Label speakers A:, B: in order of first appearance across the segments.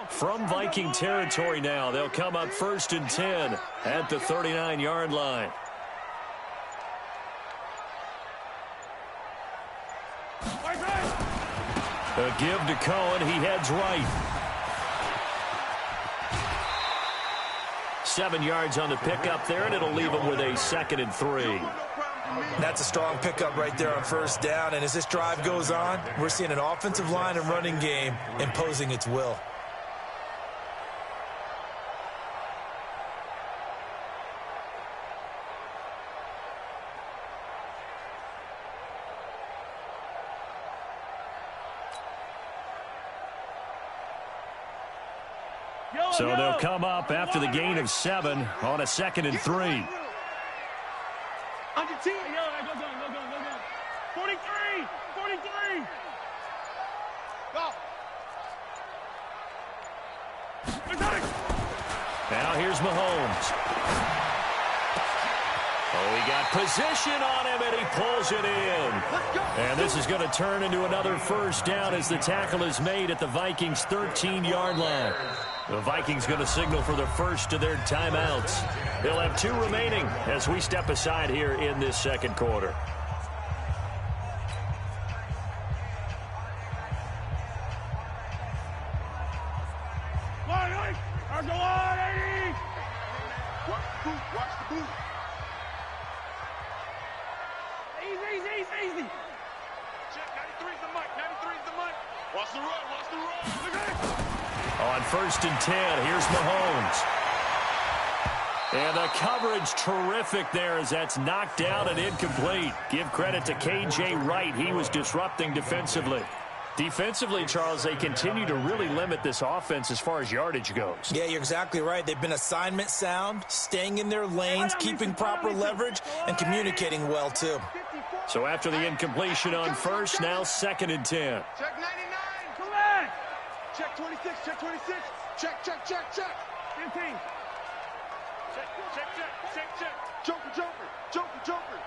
A: From Viking territory now, they'll come up 1st and 10 at the 39-yard line. A give to Cohen. He heads right. 7 yards on the pickup there, and it'll leave him with a 2nd and 3.
B: That's a strong pickup right there on 1st down. And as this drive goes on, we're seeing an offensive line and running game imposing its will.
A: So they'll come up after the gain of 7 on a 2nd and 3.
C: On your team. Go. 43. Go.
A: Now here's Mahomes. Oh, he got position on him, and he pulls it in. And this is going to turn into another 1st down as the tackle is made at the Vikings' 13-yard line. The Vikings going to signal for the first of their timeouts. They'll have 2 remaining as we step aside here in this 2nd quarter.
C: Watch the boot. Easy. Check, 93's the mic. Watch the run.
A: On 1st and 10, here's Mahomes. And the coverage terrific there as that's knocked down and incomplete. Give credit to K.J. Wright. He was disrupting defensively. Defensively, Charles, they continue to really limit this offense as far as yardage goes.
B: Yeah, you're exactly right. They've been assignment sound, staying in their lanes, keeping proper leverage, and communicating well, too.
A: So after the incompletion on 1st, now 2nd and 10.
C: Check 99. Correct. Check 26. Check. 15. Check. Joker.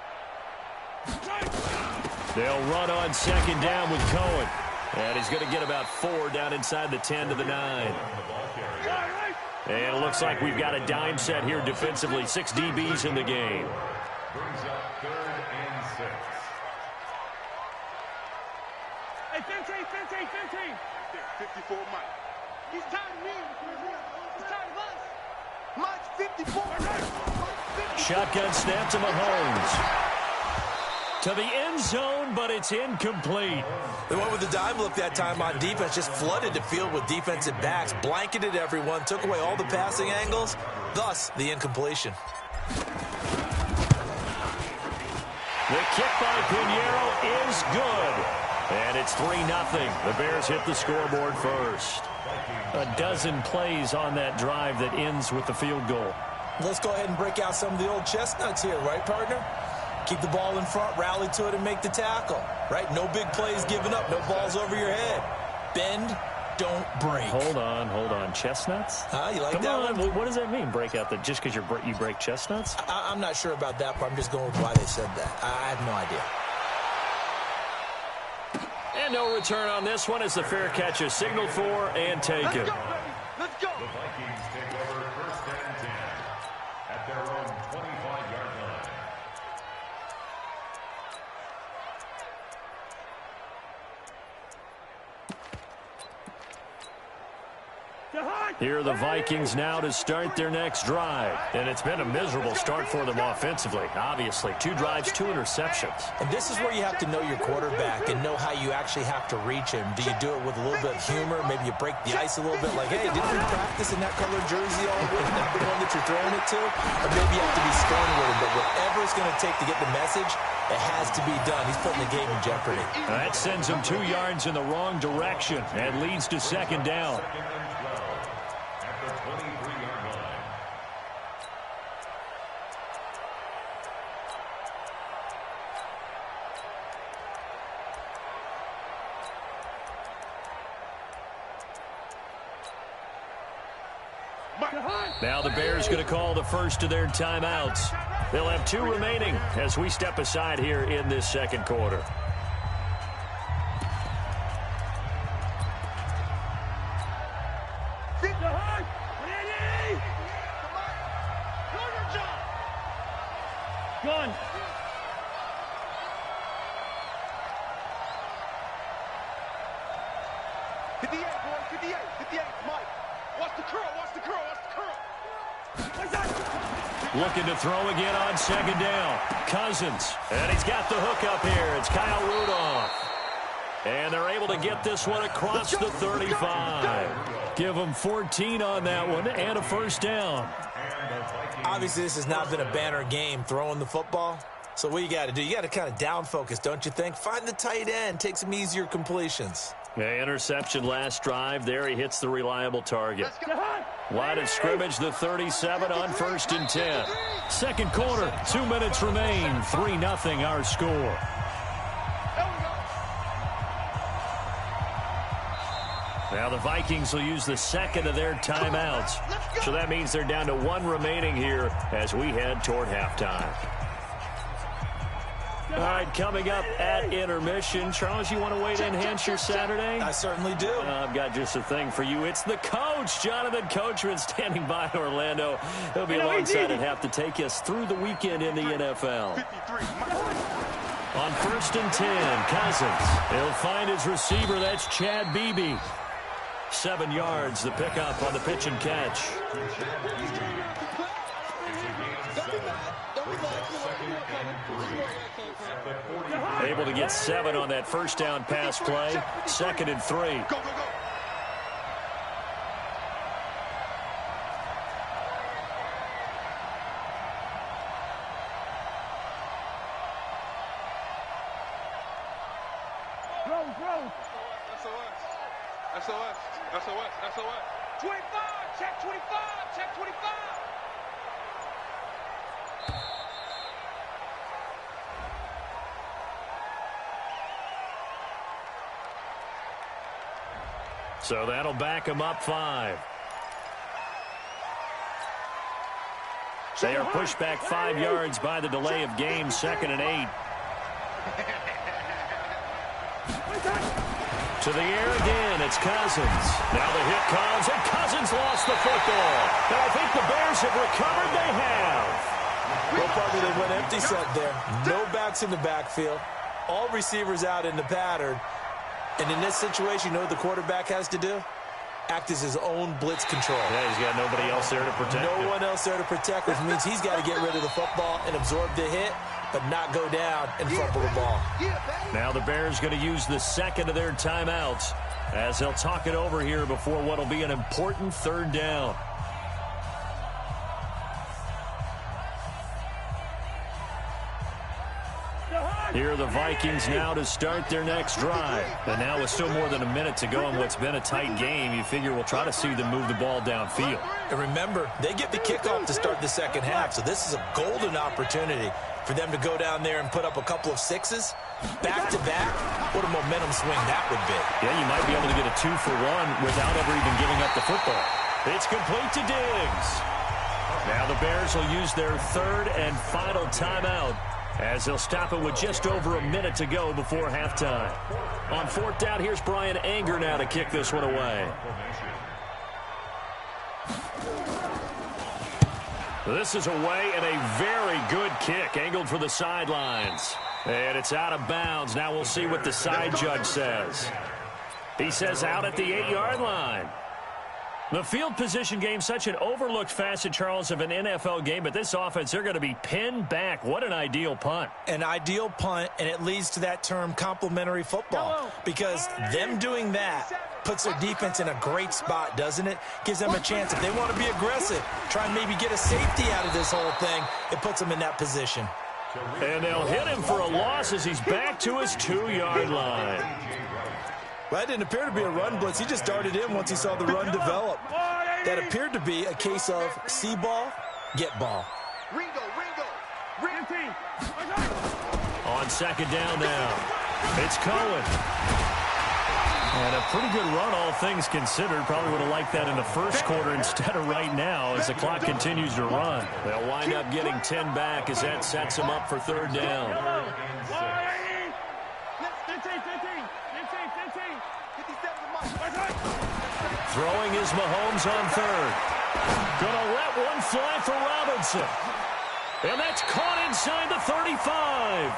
A: They'll run on 2nd down with Cohen. And he's going to get about 4 down inside the 10 to the 9. And it looks like we've got a dime set here defensively. 6 DBs in the game.
D: Brings up 3rd and 6.
C: Hey, 15. 54 Mike. He's tired of me. He's tired of us. Mike's 54.
A: Shotgun snap to Mahomes. To the end zone, but it's incomplete.
B: They went with the dime look that time on defense, just flooded the field with defensive backs, blanketed everyone, took away all the passing angles, thus the incompletion.
A: The kick by Pinheiro is good. And it's 3-0. The Bears hit the scoreboard first. A dozen plays on that drive that ends with the field goal.
B: Let's go ahead and break out some of the old chestnuts here, right, partner? Keep the ball in front, rally to it, and make the tackle, right? No big plays given up, no balls over your head. Bend, don't break.
A: Hold on. Chestnuts?
B: You like
A: Come
B: that
A: on.
B: one?
A: What does that mean, break out? Just because you break chestnuts?
B: I'm not sure about that part. I'm just going with why they said that. I have no idea.
A: And no return on this one as the fair catch is signaled for and taken.
C: Let's go.
D: The Vikings take over 1st and 10 at their own 25-yard line.
A: Here are the Vikings now to start their next drive. And it's been a miserable start for them offensively. Obviously, 2 drives, 2 interceptions.
B: And this is where you have to know your quarterback and know how you actually have to reach him. Do you do it with a little bit of humor? Maybe you break the ice a little bit like, hey, didn't we practice in that colored jersey all week? Is that the one that you're throwing it to? Or maybe you have to be stern with him. But whatever it's going to take to get the message, it has to be done. He's putting the game in jeopardy.
A: That sends him 2 yards in the wrong direction and leads to 2nd down. Now the Bears going to call the first of their timeouts. They'll have 2 remaining as we step aside here in this 2nd quarter.
C: 58, boy, 58, 58, Mike. Watch the curl, watch the curl, watch the curl.
A: Looking to throw again on second down. Cousins. And he's got the hook up here. It's Kyle Rudolph. And they're able to get this one across the 35. Give them 14 on that one and a first down.
B: Obviously, this has not been a banner game throwing the football. So what you got to do, you got to kind of down focus, don't you think? Find the tight end, take some easier completions.
A: Yeah, interception last drive. There he hits the reliable target. Line of scrimmage, the 37 on 1st and 10. Second quarter, 2 minutes remain. 3-0 our score. Now the Vikings will use the second of their timeouts. So that means they're down to 1 remaining here as we head toward halftime. All right, coming up at intermission. Charles, you want to wait to enhance your Saturday?
B: I certainly do.
A: I've got just a thing for you. It's the coach, Jonathan Coachman, standing by in Orlando. He'll be alongside and have to take us through the weekend in the NFL. On 1st and 10, Cousins. He'll find his receiver. That's Chad Beebe. 7 yards, the pickup on the pitch and catch. Able to get 7 on that first down pass play. 2nd and 3.
C: Go, go, go. SOS, SOS, SOS. 25, check 25, check 25.
A: So that'll back him up 5. They are pushed back 5 yards by the delay of game. 2nd and 8. To the air again, it's Cousins. Now the hit comes, and Cousins lost the football. And I think the Bears have recovered. They have.
B: Well, partly they went empty set there. No backs in the backfield. All receivers out in the pattern. And in this situation, you know what the quarterback has to do? Act as his own blitz control.
A: Yeah, he's got nobody else there to protect him.
B: No one else there to protect, which means he's got to get rid of the football and absorb the hit, but not go down and fumble the ball.
A: Now the Bears going to use the second of their timeouts as they'll talk it over here before what will be an important 3rd down. Here are the Vikings now to start their next drive. And now with still more than a minute to go in what's been a tight game, you figure we'll try to see them move the ball downfield.
B: And remember, they get the kickoff to start the second half, so this is a golden opportunity for them to go down there and put up a couple of 6s. Back-to-back, what a momentum swing that would be.
A: Yeah, you might be able to get a 2-for-1 without ever even giving up the football. It's complete to Diggs. Now the Bears will use their 3rd and final timeout as they'll stop it with just over a minute to go before halftime. On 4th down, here's Brian Anger now to kick this one away. This is away and a very good kick, angled for the sidelines. And it's out of bounds. Now we'll see what the side judge says. He says out at the 8-yard line. The field position game, such an overlooked facet, Charles, of an NFL game, but this offense, they're going to be pinned back. What an ideal punt.
B: An ideal punt, and it leads to that term complementary football, because them doing that puts their defense in a great spot, doesn't it? Gives them a chance. If they want to be aggressive, try and maybe get a safety out of this whole thing, it puts them in that position.
A: And they'll hit him for a loss as he's back to his 2-yard line.
B: Well, that didn't appear to be a run blitz. He just darted in once he saw the run develop. That appeared to be a case of see ball, get ball.
C: Ringo.
A: On 2nd down now, it's Cohen. And a pretty good run, all things considered. Probably would have liked that in the first quarter instead of right now as the clock continues to run. They'll wind up getting 10 back as that sets them up for 3rd down. Throwing is Mahomes on 3rd. Gonna let one fly for Robinson. And that's caught inside the 35.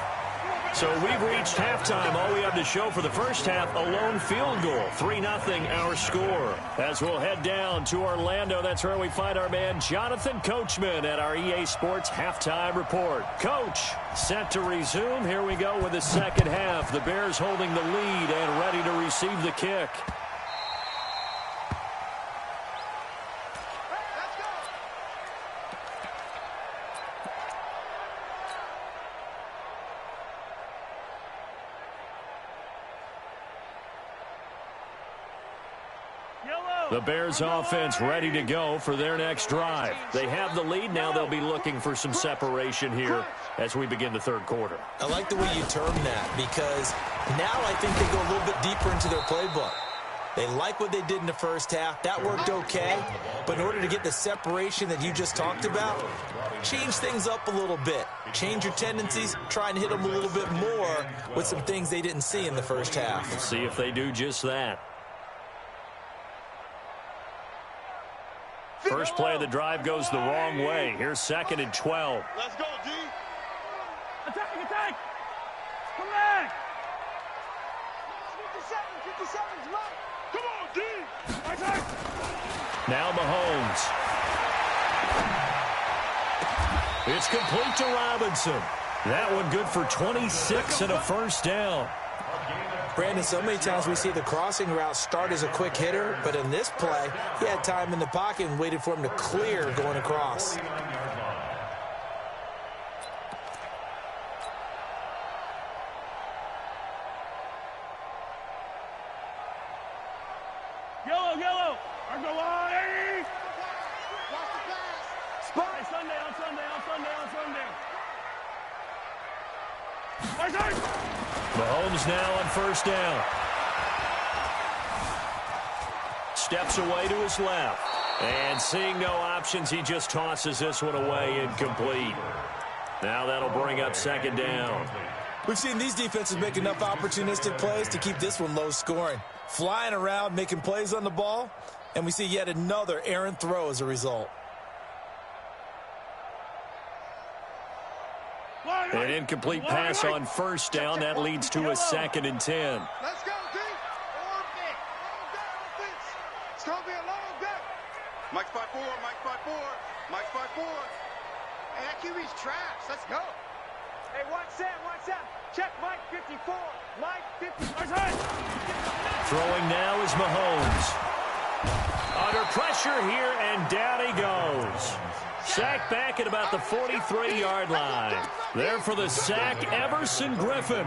A: So we've reached halftime. All we have to show for the first half, a lone field goal. 3-0 our score. As we'll head down to Orlando, that's where we find our man Jonathan Coachman at our EA Sports Halftime Report. Coach, set to resume. Here we go with the second half. The Bears holding the lead and ready to receive the kick. The Bears offense ready to go for their next drive. They have the lead. Now they'll be looking for some separation here as we begin the third quarter.
B: I like the way you term that because now I think they go a little bit deeper into their playbook. They like what they did in the first half. That worked okay. But in order to get the separation that you just talked about, change things up a little bit. Change your tendencies. Try and hit them a little bit more with some things they didn't see in the first half.
A: We'll see if they do just that. First play of the drive goes the wrong way. Here's 2nd and 12.
C: Let's go, D. Attack, attack. Come back. 57's right. Come on, D. Attack.
A: Now Mahomes. It's complete to Robinson. That one good for 26 and a first down.
B: Brandon, so many times we see the crossing route start as a quick hitter, but in this play, he had time in the pocket and waited for him to clear going across.
C: Yellow, yellow. I go on, Eddie. Watch the pass. Spot. Hey, Sunday, on Sunday, on Sunday, on Sunday.
A: Mahomes now on first down. Steps away to his left. And seeing no options, he just tosses this one away incomplete. Now that'll bring up 2nd down.
B: We've seen these defenses make enough opportunistic plays to keep this one low scoring. Flying around, making plays on the ball, and we see yet another errant throw as a result.
A: An incomplete pass on first down. That leads to a 2nd and 10.
C: Let's go, D. Long offense. It's going to be a long day. Mike spot 4, Mike spot 4, Mike spot 4. Hey, that QB's trash. Let's go. Hey, watch that, watch that. Check Mike 54. Mike 54.
A: Throwing now is Mahomes. Under pressure here, and down he goes. Sacked back at about the 43-yard line. There for the sack, Everson Griffin.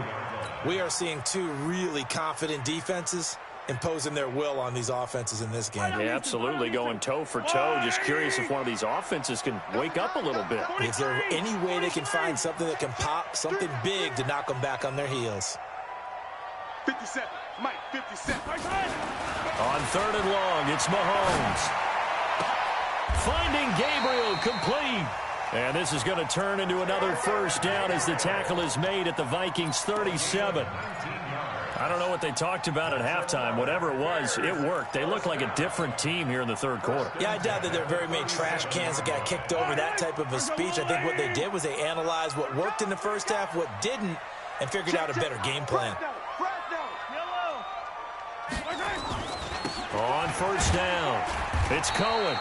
B: We are seeing two really confident defenses imposing their will on these offenses in this game.
A: Yeah, absolutely, going toe for toe. Just curious if one of these offenses can wake up a little bit.
B: Is there any way they can find something that can pop, something big to knock them back on their heels?
C: 57, Mike 57.
A: On 3rd and long, it's Mahomes. Finding Gabriel complete. And this is going to turn into another first down as the tackle is made at the Vikings 37. I don't know what they talked about at halftime. Whatever it was, it worked. They look like a different team here in the third quarter.
B: Yeah, I doubt that there are very many trash cans that got kicked over, that type of a speech. I think what they did was they analyzed what worked in the first half, what didn't, and figured out a better game plan.
A: On first down, it's Cohen.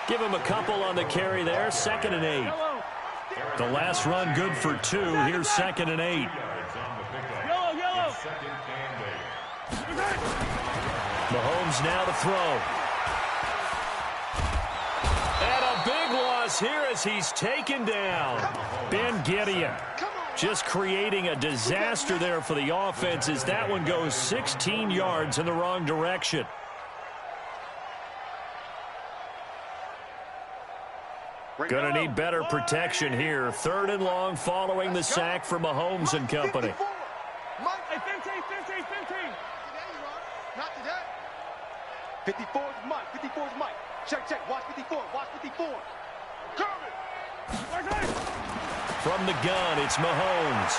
A: Give him a couple on the carry there. 2nd and 8. The last run good for 2. Here's 2nd and 8. Mahomes now to throw. And a big loss here as he's taken down. Ben Gideon just creating a disaster there for the offense as that one goes 16 yards in the wrong direction. Going to need better protection here. 3rd and long following the sack from Mahomes and company.
C: Mike, 15. Not today. 54 is Mike. 54 is Mike. Check. Watch 54. Watch 54. Curve it.
A: From the gun, it's Mahomes.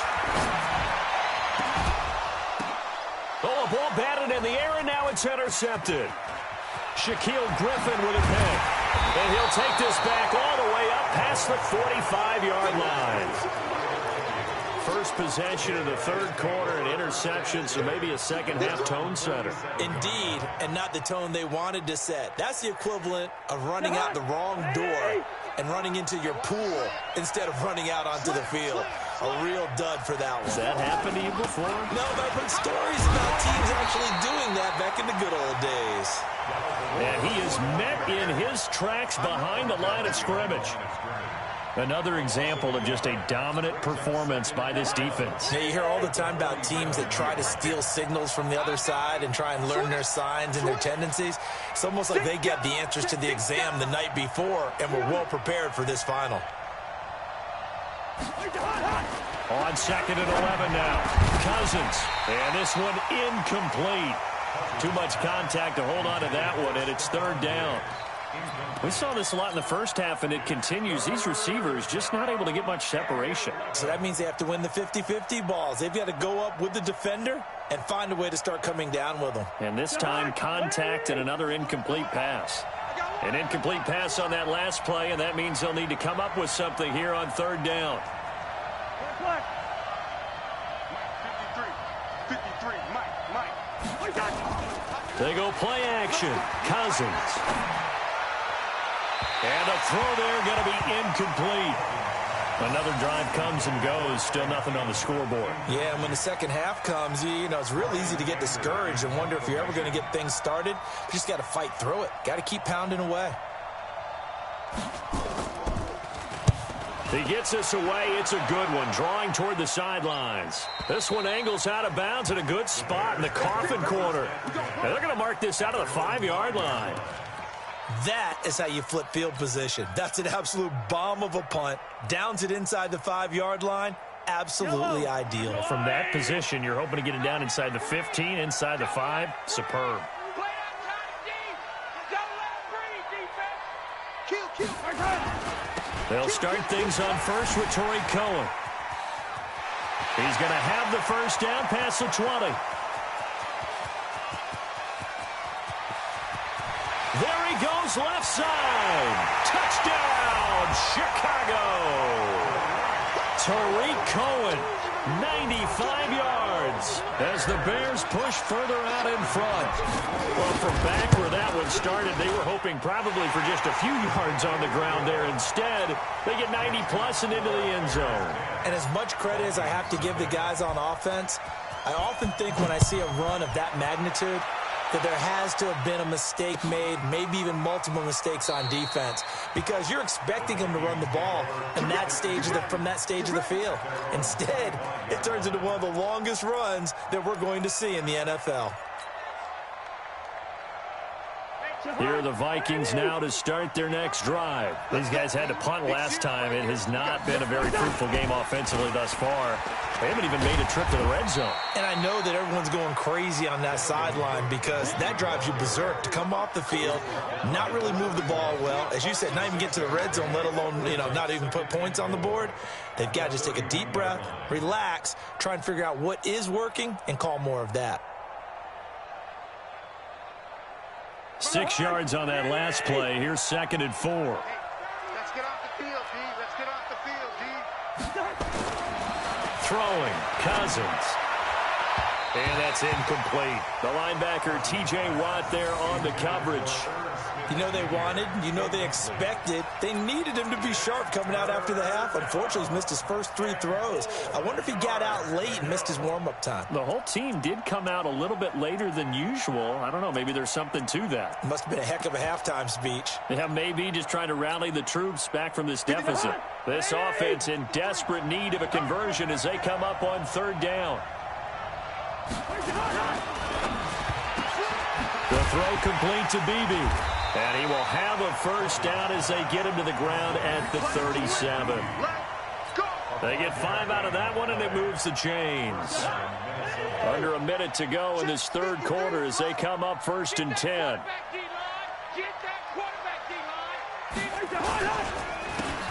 A: Oh, a ball batted in the air, and now it's intercepted. Shaquille Griffin with a pick. And he'll take this back all the way up past the 45-yard line. first possession of the third quarter, an interception, so maybe a second-half tone setter.
B: Indeed, and not the tone they wanted to set. That's the equivalent of running out the wrong door and running into your pool instead of running out onto the field. A real dud for that one.
A: Has that happened to you before?
B: No, but I've heard stories about teams actually doing that back in the good old days.
A: And he is met in his tracks behind the line of scrimmage. Another example of just a dominant performance by this defense.
B: Yeah, you hear all the time about teams that try to steal signals from the other side and try and learn their signs and their tendencies. It's almost like they get the answers to the exam the night before and were well prepared for this final.
A: On 2nd and 11 now. Cousins. And this one incomplete. Too much contact to hold on to that one, and it's 3rd down. We saw this a lot in the first half, and it continues. These receivers just not able to get much separation.
B: So that means they have to win the 50-50 balls. They've got to go up with the defender and find a way to start coming down with them.
A: And this time, contact and another incomplete pass. An incomplete pass on that last play, and that means they'll need to come up with something here on 3rd down.
C: 53, Mike.
A: They go play action. Cousins. And the throw there going to be incomplete. Another drive comes and goes. Still nothing on the scoreboard.
B: Yeah, and when the second half comes, you know, it's real easy to get discouraged and wonder if you're ever going to get things started. You just got to fight through it. Got to keep pounding away.
A: He gets us away. It's a good one. Drawing toward the sidelines. This one angles out of bounds in a good spot in the coffin corner. And they're going to mark this out of the 5-yard line.
B: That is how you flip field position. That's an absolute bomb of a punt. Downs it inside the 5-yard line. Absolutely ideal.
A: From that position, you're hoping to get it down inside the 15, inside the 5. Superb. They'll start things on first with Torrey Cohen. He's going to have the first down past the 20. There he goes, left side. Touchdown, Chicago. Tariq Cohen, 95 yards as the Bears push further out in front. Well, from back where that one started, they were hoping probably for just a few yards on the ground there. Instead, they get 90-plus and into the end zone.
B: And as much credit as I have to give the guys on offense, I often think when I see a run of that magnitude that there has to have been a mistake made, maybe even multiple mistakes on defense, because you're expecting them to run the ball in that stage from that stage of the field. Instead, it turns into one of the longest runs that we're going to see in the NFL.
A: Here are the Vikings now to start their next drive. These guys had to punt last time. It has not been a very fruitful game offensively thus far. They haven't even made a trip to the red zone. And
B: I know that everyone's going crazy on that sideline because that drives you berserk to come off the field, not really move the ball well. As you said, not even get to the red zone, let alone, not even put points on the board. They've got to just take a deep breath, relax, try and figure out what is working and call more of that.
A: 6 yards on that last play. Here's 2nd and 4.
C: Let's get off the field, D. Let's get off the field, D.
A: Throwing, Cousins. And that's incomplete. The linebacker, T.J. Watt, there on the coverage.
B: You know they wanted, you know they expected. They needed him to be sharp coming out after the half. Unfortunately, he's missed his first 3 throws. I wonder if he got out late and missed his warm-up time.
A: The whole team did come out a little bit later than usual. I don't know, maybe there's something to that.
B: Must have been a heck of a halftime speech.
A: Yeah, maybe just trying to rally the troops back from this deficit. This offense in desperate need of a conversion as they come up on 3rd down. The throw complete to Beebe. And he will have a first down as they get him to the ground at the 37. They get 5 out of that one, and it moves the chains. Under a minute to go in this 3rd quarter as they come up 1st and 10.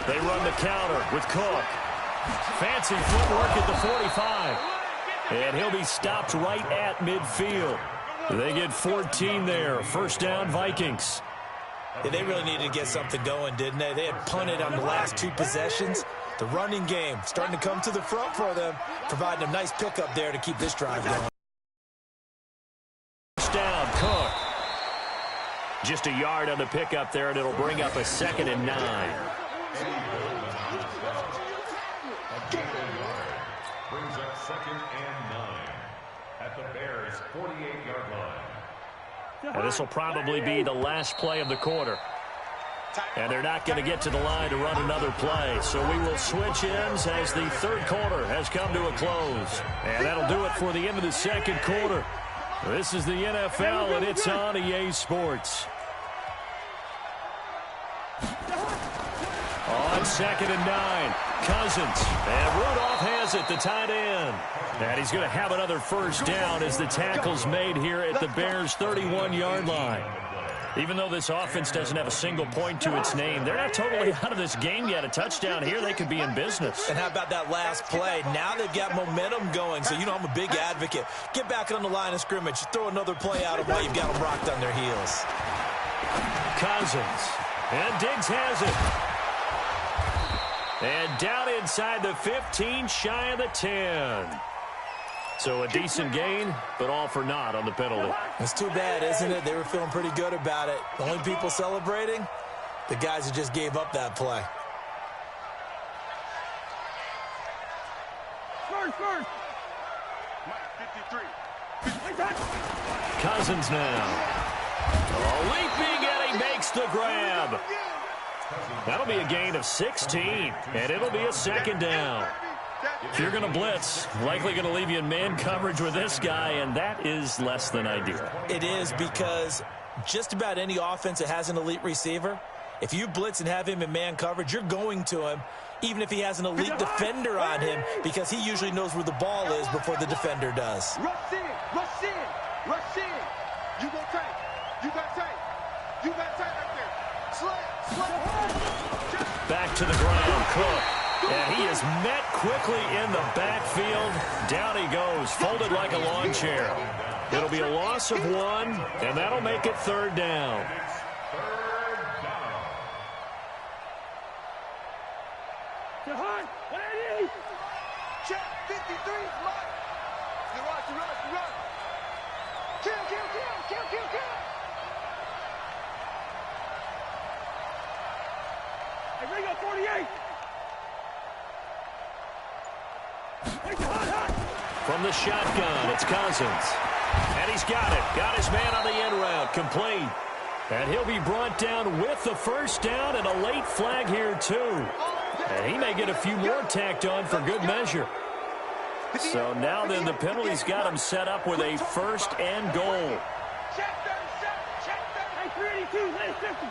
A: They run the counter with Cook. Fancy footwork at the 45. And he'll be stopped right at midfield. They get 14 there. First down, Vikings.
B: Yeah, they really needed to get something going, didn't they? They had punted on the last 2 possessions. The running game starting to come to the front for them, providing a nice pickup there to keep this drive going.
A: Down, Cook. Just a yard on the pickup there, and it'll bring up a 2nd and 9.
D: Brings up 2nd and 9 at the Bears' 48-yard line.
A: And this will probably be the last play of the quarter. And they're not going to get to the line to run another play. So we will switch ends as the third quarter has come to a close. And that'll do it for the end of the second quarter. This is the NFL, and it's on EA Sports. On 2nd and 9, Cousins. And Rudolph has it, the tight end. And he's going to have another first down as the tackle's made here at the Bears' 31-yard line. Even though this offense doesn't have a single point to its name, they're not totally out of this game yet. A touchdown here, they could be in business.
B: And how about that last play? Now they've got momentum going, so you know I'm a big advocate. Get back on the line of scrimmage. Throw another play out of while you've got them rocked on their heels.
A: Cousins. And Diggs has it. And down inside the 15, shy of the 10. So a decent gain, but all for naught on the penalty.
B: It's too bad, isn't it? They were feeling pretty good about it. The only people celebrating, the guys who just gave up that play.
C: First. Mike 53.
A: Cousins now. Leaping, and he makes the grab. That'll be a gain of 16, and it'll be a 2nd down. If you're going to blitz, likely going to leave you in man coverage with this guy, and that is less than ideal.
B: It is, because just about any offense that has an elite receiver, if you blitz and have him in man coverage, you're going to him, even if he has an elite defender on him, because he usually knows where the ball is before the defender does.
C: Rush in. You go tight. You got tight right there. Slam.
A: Back to the ground, Cook. And he is met quickly in the backfield. Down he goes, folded like a lawn chair. It'll be a loss of 1, and that'll make it 3rd down.
C: Check 53, Mike. You run. Kill. Hey, Ringo, 48.
A: From the shotgun, it's Cousins. And he's got it. Got his man on the end route. Complete. And he'll be brought down with the first down and a late flag here, too. And he may get a few more tacked on for good measure. So now then the penalty's got him set up with a 1st and goal.
C: Check 37. Hey, 382. Let it 50.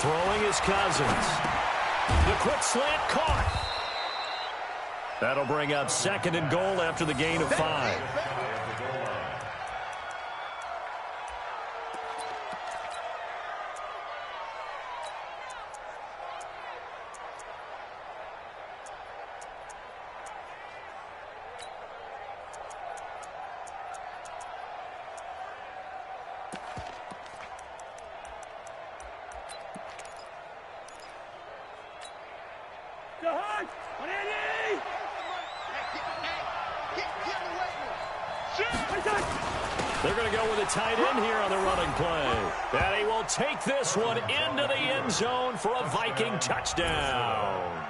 A: Throwing is Cousins. The quick slant caught. That'll bring up 2nd and goal after the gain of 5. They're going to go with a tight end here on the running play. And he will take this one into the end zone for a Viking touchdown.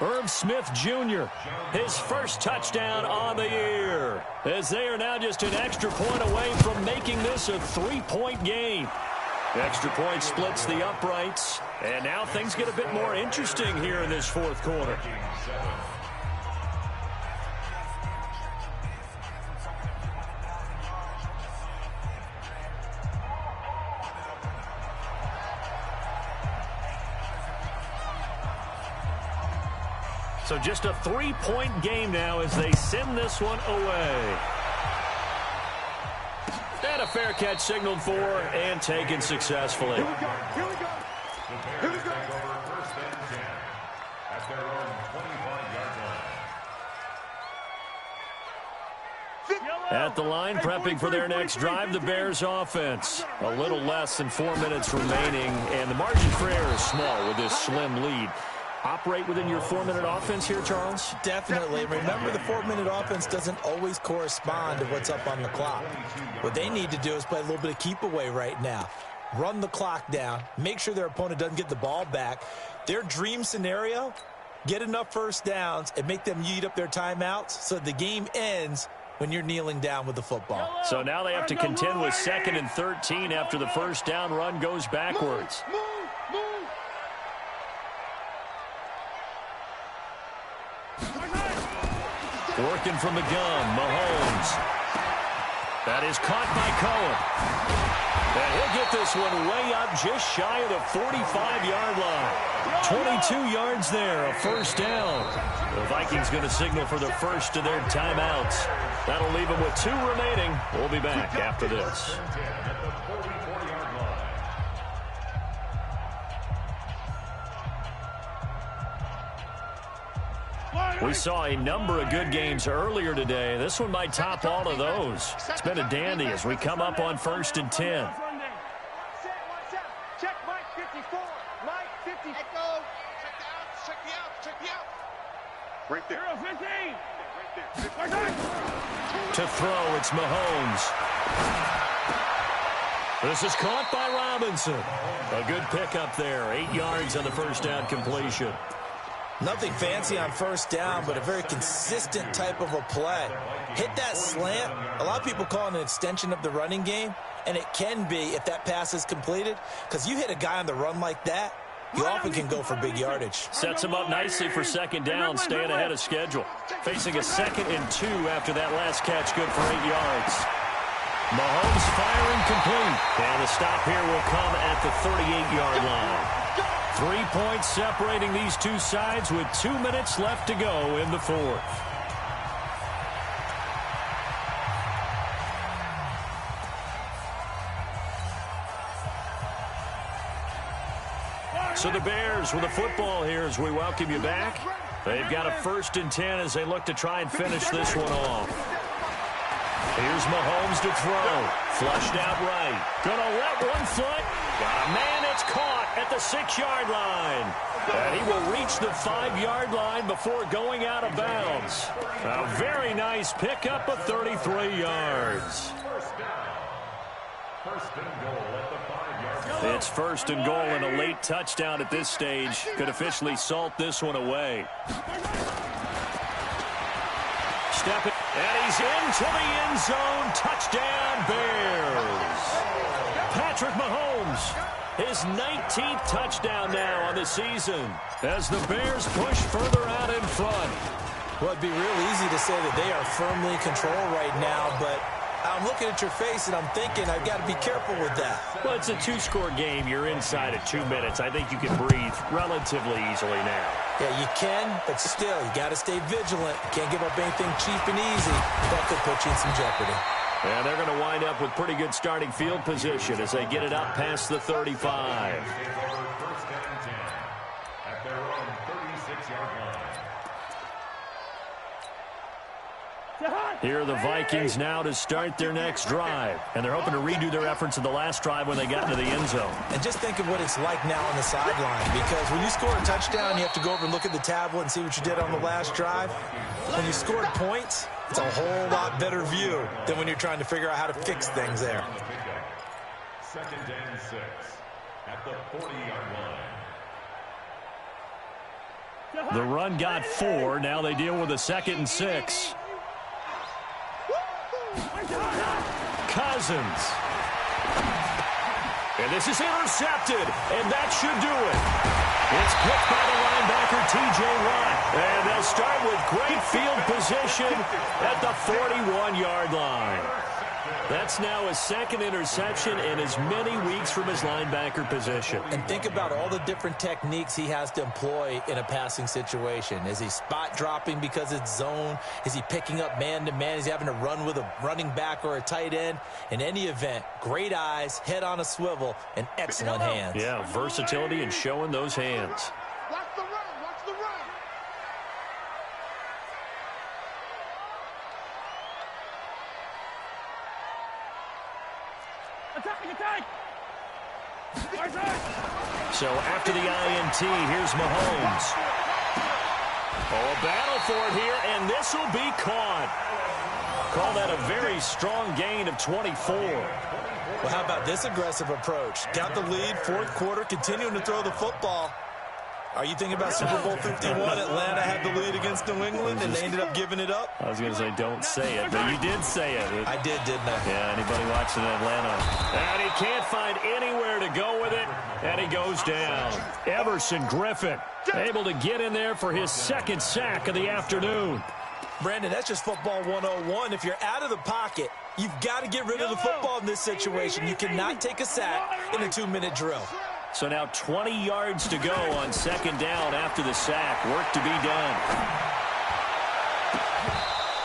A: Irv Smith Jr., his first touchdown on the year, as they are now just an extra point away from making this a 3-point game. Extra point splits the uprights, and now things get a bit more interesting here in this 4th quarter. So just a 3-point game now as they send this one away. And a fair catch signaled for and taken successfully.
C: Here we go.
D: The Bears take over 1st and 10 at their own 25-yard line.
A: At the line, prepping for their next drive, the Bears offense. A little less than 4 minutes remaining, and the margin for error is small with this slim lead. Operate within your 4-minute offense here, Charles?
B: Definitely. Remember, the 4-minute offense doesn't always correspond to what's up on the clock. What they need to do is play a little bit of keep away right now. Run the clock down. Make sure their opponent doesn't get the ball back. Their dream scenario, get enough first downs and make them eat up their timeouts so the game ends when you're kneeling down with the football.
A: So now they have to contend with 2nd and 13 after the first down run goes backwards. Working from the gun, Mahomes. That is caught by Cohen. And he'll get this one way up just shy of the 45-yard line. 22 yards there, a first down. The Vikings going to signal for the first of their timeouts. That'll leave them with 2 remaining. We'll be back after this. We saw a number of good games earlier today. This one might top all of those. It's been a dandy as we come up on 1st and 10.
C: Check Mike 54. Mike 50. Echo. Check the out. Right there. 15. Right there.
A: To throw, it's Mahomes. This is caught by Robinson. A good pickup there. 8 yards on the first down completion.
B: Nothing fancy on first down, but a very consistent type of a play. Hit that slant. A lot of people call it an extension of the running game, and it can be if that pass is completed, because you hit a guy on the run like that, you often can go for big yardage.
A: Sets him up nicely for 2nd down, staying ahead of schedule. Facing a 2nd and 2 after that last catch, good for 8 yards. Mahomes firing complete, and the stop here will come at the 38-yard line. 3 points separating these two sides with 2 minutes left to go in the 4th. So the Bears with the football here as we welcome you back. They've got a 1st and 10 as they look to try and finish this one off. Here's Mahomes to throw. Flushed out right. Gonna let one foot. Got a man that's caught at the 6-yard line. And he will reach the 5-yard line before going out of bounds. A very nice pickup of 33 yards. It's 1st and goal and a late touchdown at this stage. Could officially salt this one away. Step it, and he's into the end zone. Touchdown, Bears. Patrick Mahomes, his 19th touchdown now on the season as the Bears push further out in front.
B: Well, it'd be real easy to say that they are firmly in control right now, but I'm looking at your face and I'm thinking I've got to be careful with that.
A: Well, it's a 2-score game. You're inside at 2 minutes. I think you can breathe relatively easily now.
B: Yeah, you can, but still, you got to stay vigilant. You can't give up anything cheap and easy. That could put you in some jeopardy.
A: And they're going to wind up with pretty good starting field position as they get it up past the 35. Here are the Vikings now to start their next drive. And they're hoping to redo their efforts in the last drive when they got into the end zone.
B: And just think of what it's like now on the sideline, because when you score a touchdown, you have to go over and look at the tablet and see what you did on the last drive. When you scored points, it's a whole lot better view than when you're trying to figure out how to fix things there.
D: 2nd and 6 at the 40-yard line.
A: The run got 4. Now they deal with a 2nd and 6. Cousins. And this is intercepted, and that should do it. It's picked by the linebacker, T.J. Watt. And they'll start with great field position at the 41-yard line. That's now his 2nd interception in as many weeks from his linebacker position.
B: And think about all the different techniques he has to employ in a passing situation. Is he spot dropping because it's zone? Is he picking up man-to-man? Is he having to run with a running back or a tight end? In any event, great eyes, head on a swivel, and excellent hands.
A: Yeah, versatility and showing those hands.
C: Watch the run. Watch the run.
A: So after the INT, here's Mahomes. Oh, a battle for it here, and this will be caught. Call that a very strong gain of 24.
B: Well, how about this aggressive approach? Got the lead, fourth quarter, continuing to throw the football. Are you thinking about Super Bowl 51? Atlanta had the lead against New England, and they ended up giving it up?
A: I was going to say don't say it, but you did say it.
B: I did, didn't I?
A: Yeah, anybody watching Atlanta. And he can't find anywhere to go with it, and he goes down. Everson Griffin able to get in there for his second sack of the afternoon.
B: Brandon, that's just football 101. If you're out of the pocket, you've got to get rid of the football in this situation. You cannot take a sack in a 2-minute drill.
A: So now 20 yards to go on second down after the sack. Work to be done.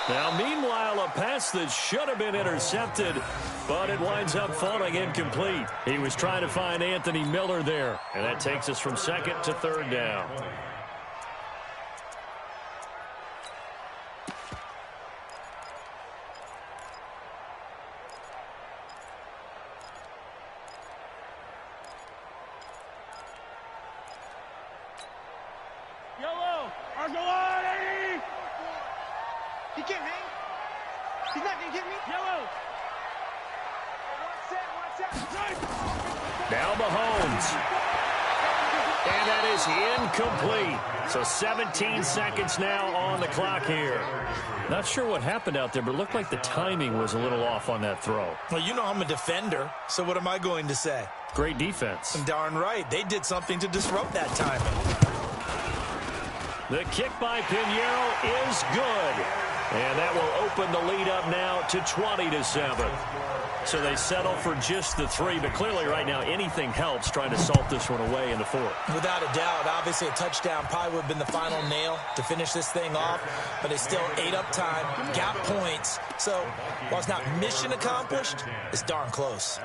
A: Now, meanwhile, a pass that should have been intercepted, but it winds up falling incomplete. He was trying to find Anthony Miller there, and that takes us from second to third down.
C: He can't hang. He's not going to get me. Yellow.
A: Now Mahomes. And that is incomplete. So 17 seconds now on the clock here. Not sure what happened out there, but it looked like the timing was a little off on that throw.
B: Well, you know I'm a defender, so what am I going to say?
A: Great defense.
B: Darn right. They did something to disrupt that timing.
A: The kick by Pinheiro is good. And that will open the lead up now to 20-7. So they settle for just the 3, but clearly right now anything helps trying to salt this one away in the 4th.
B: Without a doubt, obviously a touchdown probably would have been the final nail to finish this thing off, but it's still 8 up time, got points. So while it's not mission accomplished, it's darn close.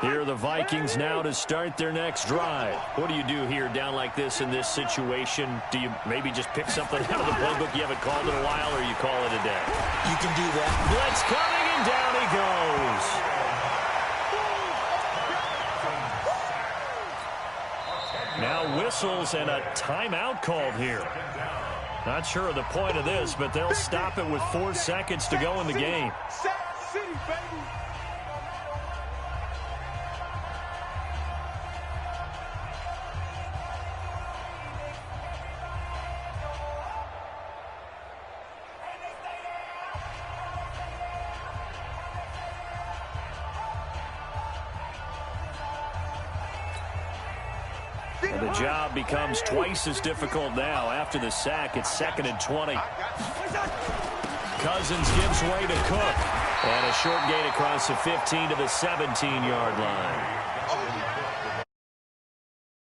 A: Here are the Vikings now to start their next drive. What do you do here down like this in this situation? Do you maybe just pick something out of the playbook you haven't called in a while, or you call it a day?
B: You can do that.
A: Blitz coming, and down he goes. Now whistles and a timeout called here. Not sure of the point of this, but they'll stop it with 4 seconds to go in the game.
C: City, baby.
A: And the job becomes twice as difficult now. After the sack, it's 2nd and 20. Cousins gives way to Cook. And a short gain across the 15 to the 17-yard line.